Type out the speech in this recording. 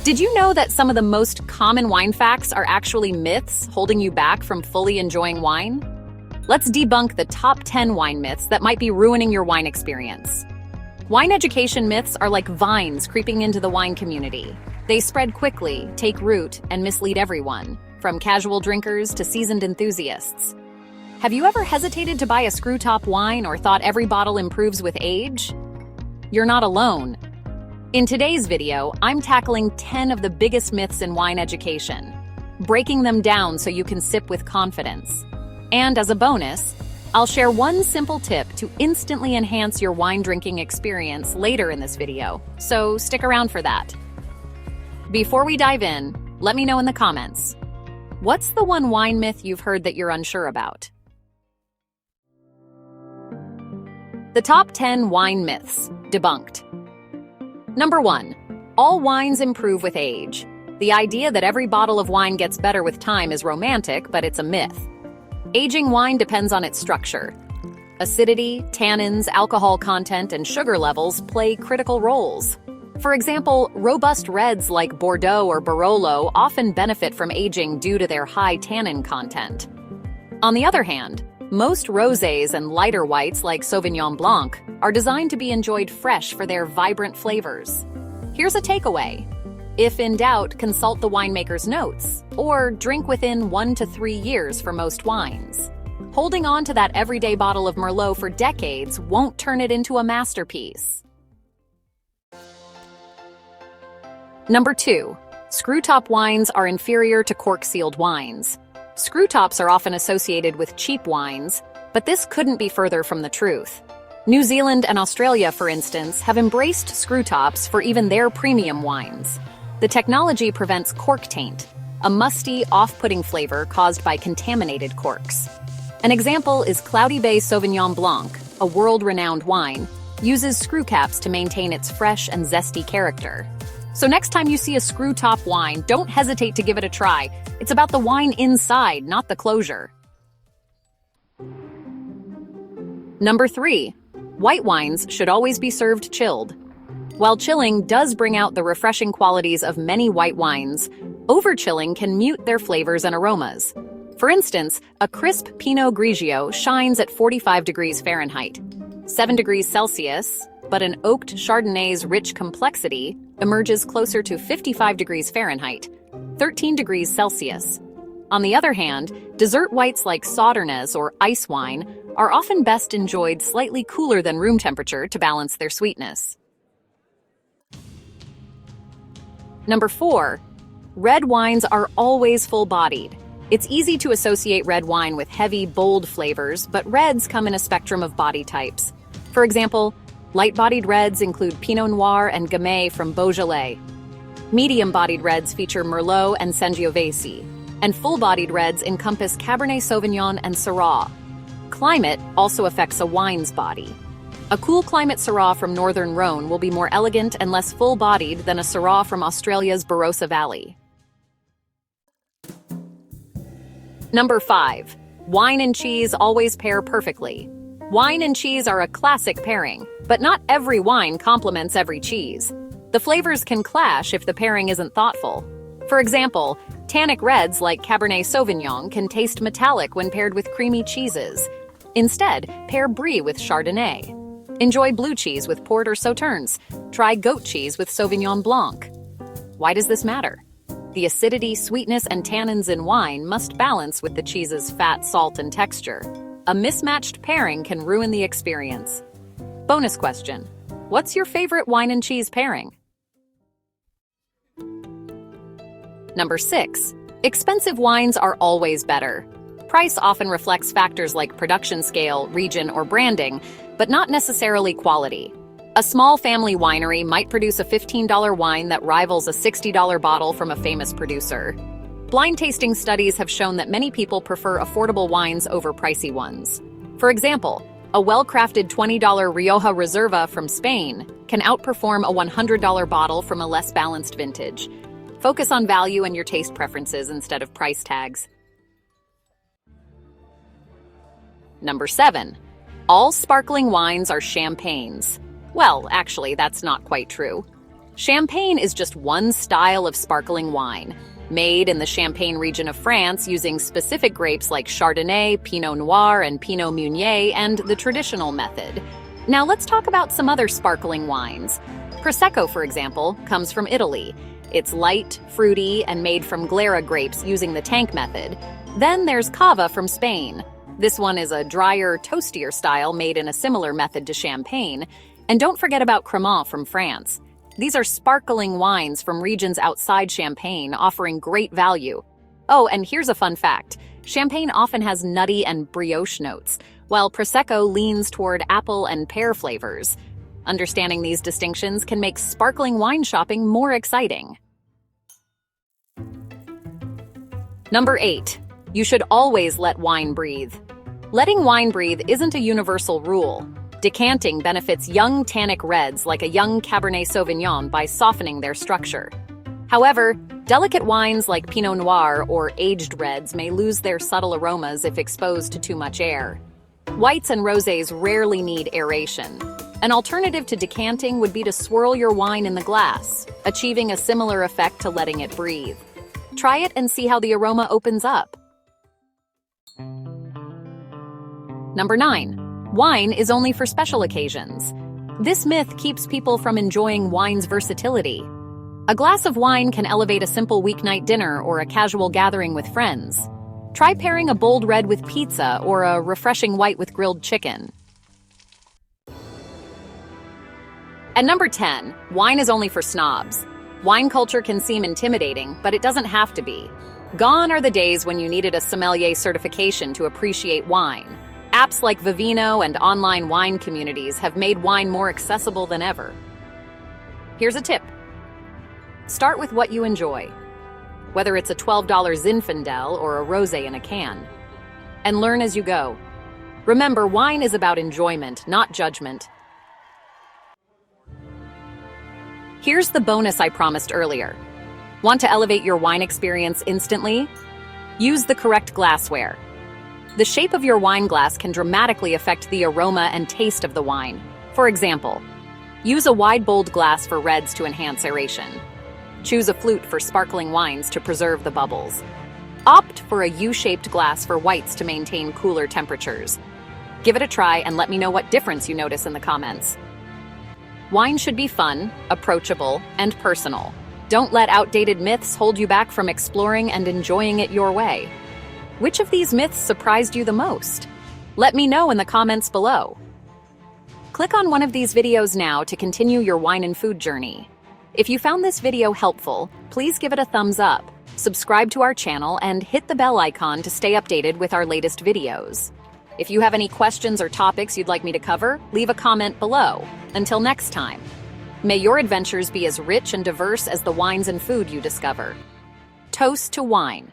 Did you know that some of the most common wine facts are actually myths holding you back from fully enjoying wine? Let's debunk the top 10 wine myths that might be ruining your wine experience. Wine education myths are like vines creeping into the wine community. They spread quickly, take root, and mislead everyone, from casual drinkers to seasoned enthusiasts. Have you ever hesitated to buy a screw-top wine or thought every bottle improves with age? You're not alone. In today's video, I'm tackling 10 of the biggest myths in wine education, breaking them down so you can sip with confidence. And as a bonus, I'll share one simple tip to instantly enhance your wine drinking experience later in this video, so stick around for that. Before we dive in, let me know in the comments, what's the one wine myth you've heard that you're unsure about? The top 10 wine myths, debunked. Number 1, all wines improve with age. The idea that every bottle of wine gets better with time is romantic, but it's a myth. Aging wine depends on its structure. Acidity, tannins, alcohol content, and sugar levels play critical roles. For example, robust reds like Bordeaux or Barolo often benefit from aging due to their high tannin content. On the other hand, most rosés and lighter whites like Sauvignon Blanc are designed to be enjoyed fresh for their vibrant flavors. Here's a takeaway. If in doubt, consult the winemaker's notes, or drink within 1 to 3 years for most wines. Holding on to that everyday bottle of Merlot for decades won't turn it into a masterpiece. Number 2, screw-top wines are inferior to cork-sealed wines. Screw-tops are often associated with cheap wines, but this couldn't be further from the truth. New Zealand and Australia, for instance, have embraced screw-tops for even their premium wines. The technology prevents cork taint, a musty, off-putting flavor caused by contaminated corks. An example is Cloudy Bay Sauvignon Blanc, a world-renowned wine, uses screw caps to maintain its fresh and zesty character. So next time you see a screw-top wine, don't hesitate to give it a try. It's about the wine inside, not the closure. Number 3, white wines should always be served chilled. While chilling does bring out the refreshing qualities of many white wines, over-chilling can mute their flavors and aromas. For instance, a crisp Pinot Grigio shines at 45 degrees Fahrenheit, 7 degrees Celsius, but an oaked Chardonnay's rich complexity emerges closer to 55 degrees Fahrenheit, 13 degrees Celsius. On the other hand, dessert whites like Sauternes or ice wine are often best enjoyed slightly cooler than room temperature to balance their sweetness. Number 4, red wines are always full-bodied. It's easy to associate red wine with heavy, bold flavors, but reds come in a spectrum of body types. For example, light-bodied reds include Pinot Noir and Gamay from Beaujolais. Medium-bodied reds feature Merlot and Sangiovese, and full-bodied reds encompass Cabernet Sauvignon and Syrah. Climate also affects a wine's body. A cool climate Syrah from northern Rhone will be more elegant and less full-bodied than a Syrah from Australia's Barossa Valley. Number 5, wine and cheese always pair perfectly. Wine and cheese are a classic pairing, but not every wine complements every cheese. The flavors can clash if the pairing isn't thoughtful. For example, tannic reds like Cabernet Sauvignon can taste metallic when paired with creamy cheeses. Instead, pair Brie with Chardonnay. Enjoy blue cheese with Port or Sauternes. Try goat cheese with Sauvignon Blanc. Why does this matter? The acidity, sweetness, and tannins in wine must balance with the cheese's fat, salt, and texture. A mismatched pairing can ruin the experience. Bonus question: what's your favorite wine and cheese pairing? Number 6, expensive wines are always better. Price often reflects factors like production scale, region, or branding, but not necessarily quality. A small family winery might produce a $15 wine that rivals a $60 bottle from a famous producer. Blind tasting studies have shown that many people prefer affordable wines over pricey ones. For example, a well-crafted $20 Rioja Reserva from Spain can outperform a $100 bottle from a less balanced vintage. Focus on value and your taste preferences instead of price tags. Number 7, all sparkling wines are champagnes. Well, actually, that's not quite true. Champagne is just one style of sparkling wine, made in the Champagne region of France using specific grapes like Chardonnay, Pinot Noir, and Pinot Meunier, and the traditional method. Now let's talk about some other sparkling wines. Prosecco, for example, comes from Italy. It's light, fruity, and made from Glera grapes using the tank method. Then there's Cava from Spain. This one is a drier, toastier style made in a similar method to Champagne. And don't forget about Cremant from France. These are sparkling wines from regions outside Champagne, offering great value. Oh, and here's a fun fact. Champagne often has nutty and brioche notes, while Prosecco leans toward apple and pear flavors. Understanding these distinctions can make sparkling wine shopping more exciting. Number 8. You should always let wine breathe. Letting wine breathe isn't a universal rule. Decanting benefits young tannic reds like a young Cabernet Sauvignon by softening their structure. However, delicate wines like Pinot Noir or aged reds may lose their subtle aromas if exposed to too much air. Whites and rosés rarely need aeration. An alternative to decanting would be to swirl your wine in the glass, achieving a similar effect to letting it breathe. Try it and see how the aroma opens up. Number 9. Wine is only for special occasions. This myth keeps people from enjoying wine's versatility. A glass of wine can elevate a simple weeknight dinner or a casual gathering with friends. Try pairing a bold red with pizza or a refreshing white with grilled chicken. At number 10, wine is only for snobs. Wine culture can seem intimidating, but it doesn't have to be. Gone are the days when you needed a sommelier certification to appreciate wine. Apps like Vivino and online wine communities have made wine more accessible than ever. Here's a tip. Start with what you enjoy, whether it's a $12 Zinfandel or a rosé in a can, and learn as you go. Remember, wine is about enjoyment, not judgment. Here's the bonus I promised earlier. Want to elevate your wine experience instantly? Use the correct glassware. The shape of your wine glass can dramatically affect the aroma and taste of the wine. For example, use a wide bowled glass for reds to enhance aeration. Choose a flute for sparkling wines to preserve the bubbles. Opt for a U-shaped glass for whites to maintain cooler temperatures. Give it a try and let me know what difference you notice in the comments. Wine should be fun, approachable, and personal. Don't let outdated myths hold you back from exploring and enjoying it your way. Which of these myths surprised you the most? Let me know in the comments below. Click on one of these videos now to continue your wine and food journey. If you found this video helpful, please give it a thumbs up, subscribe to our channel, and hit the bell icon to stay updated with our latest videos. If you have any questions or topics you'd like me to cover, leave a comment below. Until next time, may your adventures be as rich and diverse as the wines and food you discover. Toast to wine.